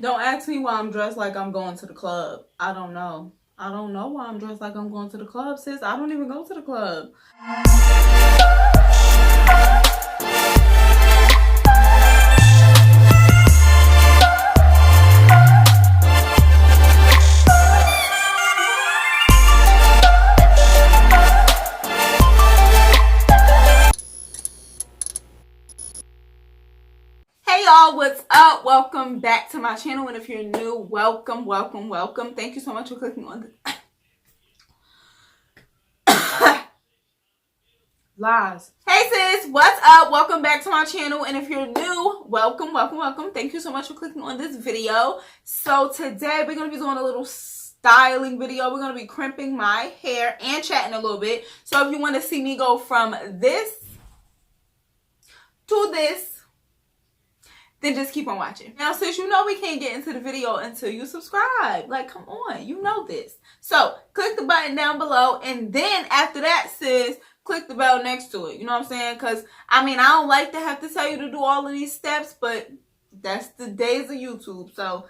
Don't ask me why I'm dressed like I'm going to the club. I don't know. I don't know why I'm dressed like I'm going to the club, sis. I don't even go to the club. Hey y'all, what's up? Welcome back to my channel, and if you're new, welcome. Thank you so much for clicking on the lies. Hey sis, what's up? Welcome back to my channel, and if you're new, welcome. Thank you so much for clicking on this video. So today we're going to be doing a little styling video. We're going to be crimping my hair and chatting a little bit. So if you want to see me go from this to this, then just keep on watching. Now, sis, you know we can't get into the video until you subscribe. Like, come on, you know this. So, click the button down below, and then after that, sis, click the bell next to it. You know what I'm saying? Because, I mean, I don't like to have to tell you to do all of these steps, but that's the days of YouTube. So,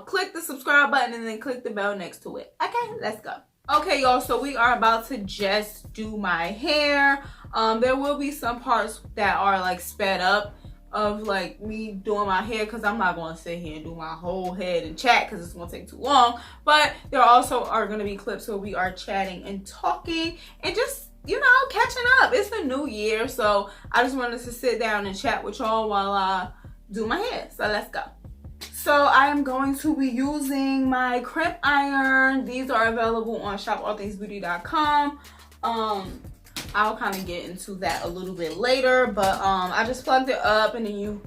click the subscribe button and then click the bell next to it. Okay, let's go. Okay, y'all, so we are about to just do my hair. There will be some parts that are, like, sped up of like me doing my hair, because I'm not going to sit here and do my whole head and chat because it's going to take too long. But there also are going to be clips where we are chatting and talking and just, you know, catching up. It's a new year, so I just wanted to sit down and chat with y'all while I do my hair. So let's go. So I am going to be using my Crimp Iron. These are available on shopallthingsbeauty.com. I'll kind of get into that a little bit later, but I just plugged it up and then you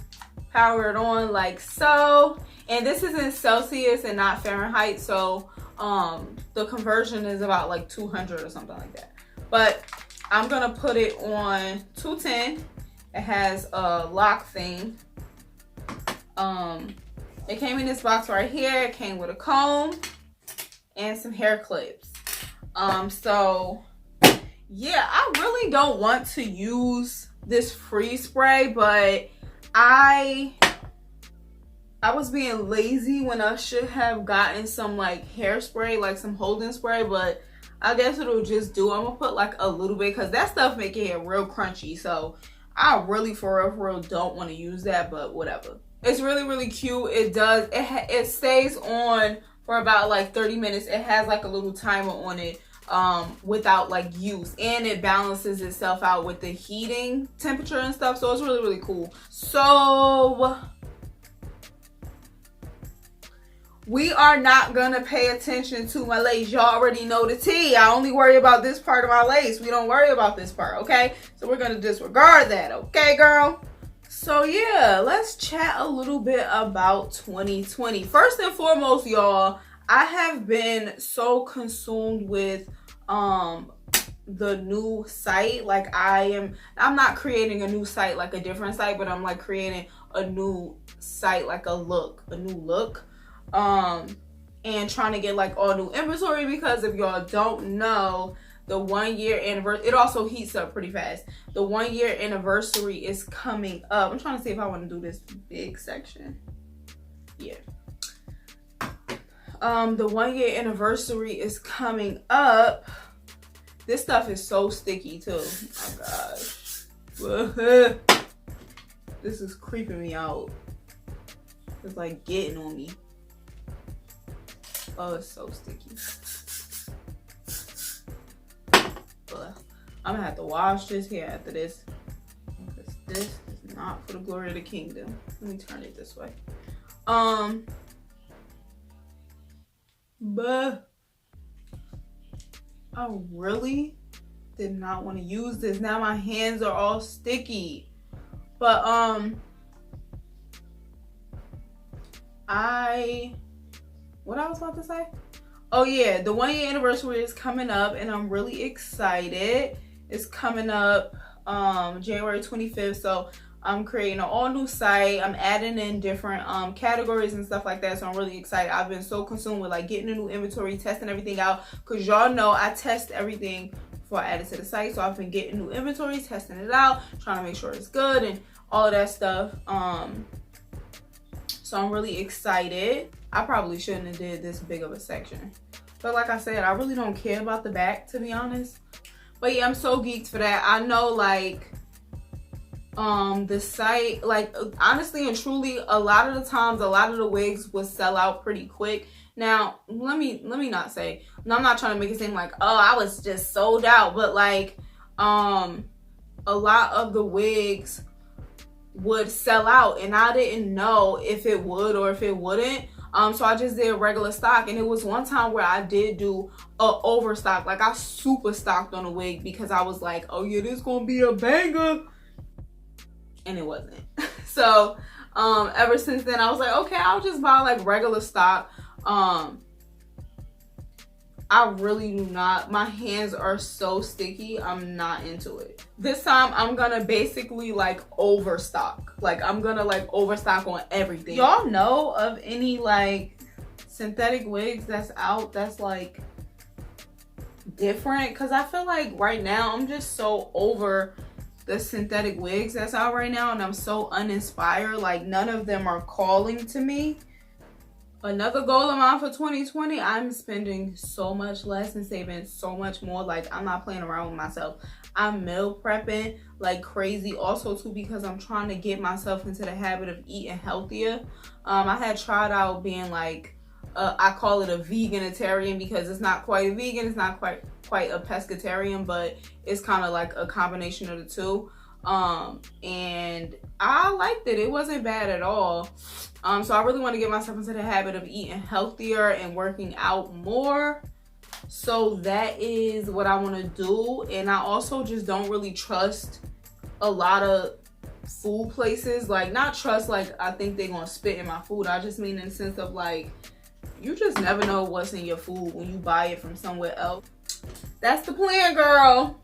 power it on like so. And this is in Celsius and not Fahrenheit, so the conversion is about like 200 or something like that. But I'm gonna put it on 210. It has a lock thing. It came in this box right here. It came with a comb and some hair clips. So yeah, I really don't want to use this freeze spray, but I was being lazy when I should have gotten some like hairspray, like some holding spray, but I guess it'll just do. I'm gonna put like a little bit because that stuff make your hair real crunchy, so I really for real don't want to use that, but whatever. It's really cute. It stays on for about like 30 minutes. It has like a little timer on it without like use, and it balances itself out with the heating temperature and stuff, so it's really cool. So we are not gonna pay attention to my lace. Y'all already know the tea. I only worry about this part of my lace. We don't worry about this part, okay? So we're gonna disregard that, okay, girl? So yeah, let's chat a little bit about 2020. First and foremost, y'all, I have been so consumed with the new site. Like I'm not creating a new site like a different site, but I'm like creating a new site, like a new look, and trying to get like all new inventory, because if y'all don't know, the 1 year anniversary, it also heats up pretty fast. The 1 year anniversary is coming up. I'm trying to see if I want to do this big section. Yeah. The 1 year anniversary is coming up. This stuff is so sticky too. Oh gosh. This is creeping me out. It's like getting on me. Oh, it's so sticky. I'm gonna have to wash this hair after this, because this is not for the glory of the kingdom. Let me turn it this way. But I really did not want to use this. Now my hands are all sticky. But what I was about to say? Oh yeah, the 1 year anniversary is coming up and I'm really excited. It's coming up January 25th. So I'm creating an all new site. I'm adding in different categories and stuff like that. So I'm really excited. I've been so consumed with like getting a new inventory, testing everything out. Cause y'all know I test everything before I add it to the site. So I've been getting new inventory, testing it out, trying to make sure it's good and all of that stuff. So I'm really excited. I probably shouldn't have did this big of a section, but like I said, I really don't care about the back, to be honest. But yeah, I'm so geeked for that. I know, like, the site, like, honestly and truly, a lot of the times, a lot of the wigs will sell out pretty quick. Now, let me not say, no, I'm not trying to make it seem like, oh, I was just sold out, but like, a lot of the wigs would sell out, and I didn't know if it would or if it wouldn't. So I just did regular stock, and it was one time where I did do a overstock. Like, I super stocked on a wig because I was like, oh yeah, this gonna be a banger, and it wasn't. So ever since then, I was like, okay, I'll just buy like regular stock. I really do not, my hands are so sticky, I'm not into it. This time I'm gonna basically like overstock. Like, I'm gonna like overstock on everything. Y'all know of any like synthetic wigs that's out that's like different? Because I feel like right now I'm just so over the synthetic wigs that's out right now, and I'm so uninspired. Like, none of them are calling to me. Another goal of mine for 2020, I'm spending so much less and saving so much more. Like, I'm not playing around with myself. I'm meal prepping like crazy, also too because I'm trying to get myself into the habit of eating healthier. I had tried out being like, I call it a veganitarian because it's not quite a vegan, it's not quite a pescatarian, but it's kind of like a combination of the two. And I liked it. It wasn't bad at all. So I really want to get myself into the habit of eating healthier and working out more. So that is what I want to do. And I also just don't really trust a lot of food places. Like, not trust like I think they're gonna spit in my food. I just mean in the sense of like, you just never know what's in your food when you buy it from somewhere else. That's the plan, girl.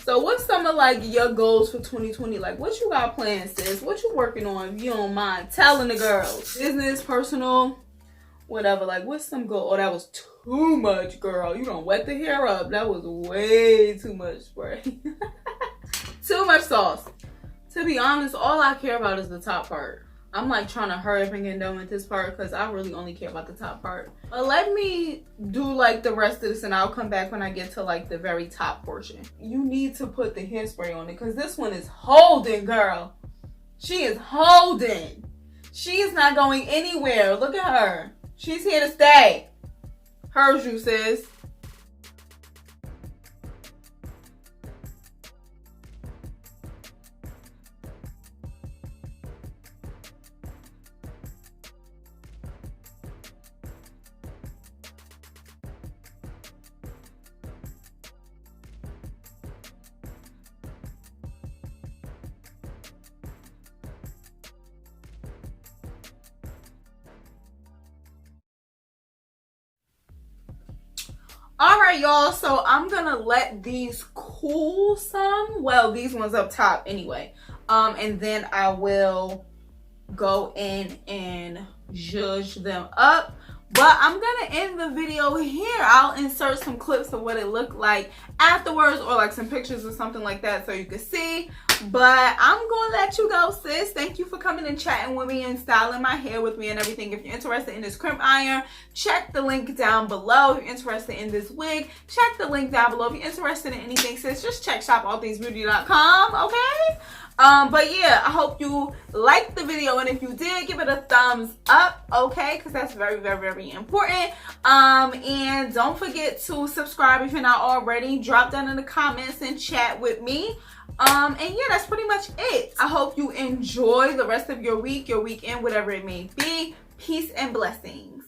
So what's some of like your goals for 2020? Like, what you got planned, sis? What you working on, if you don't mind telling the girls? Business, personal, whatever. Like, what's some goal? Oh, that was too much, girl. You don't wet the hair up. That was way too much spray. Too much sauce. To be honest, all I care about is the top part. I'm like trying to hurry up and get done with this part because I really only care about the top part. But let me do like the rest of this and I'll come back when I get to like the very top portion. You need to put the hairspray on it because this one is holding, girl. She is holding. She is not going anywhere. Look at her. She's here to stay. Hers, you sis. All right, y'all, so I'm gonna let these cool some. Well, these ones up top anyway, and then I will go in and zhuzh them up. But I'm gonna end the video here. I'll insert some clips of what it looked like afterwards, or like some pictures or something like that so you can see. But I'm gonna let you go, sis. Thank you for coming and chatting with me and styling my hair with me and everything. If you're interested in this crimp iron, check the link down below. If you're interested in this wig, check the link down below. If you're interested in anything, sis, just check shopallthingsbeauty.com, okay? But yeah, I hope you liked the video, and if you did, give it a thumbs up, okay? Because that's very, very, very important. And don't forget to subscribe if you're not already. Drop down in the comments and chat with me. And yeah, that's pretty much it. I hope you enjoy the rest of your week, your weekend, whatever it may be. Peace and blessings.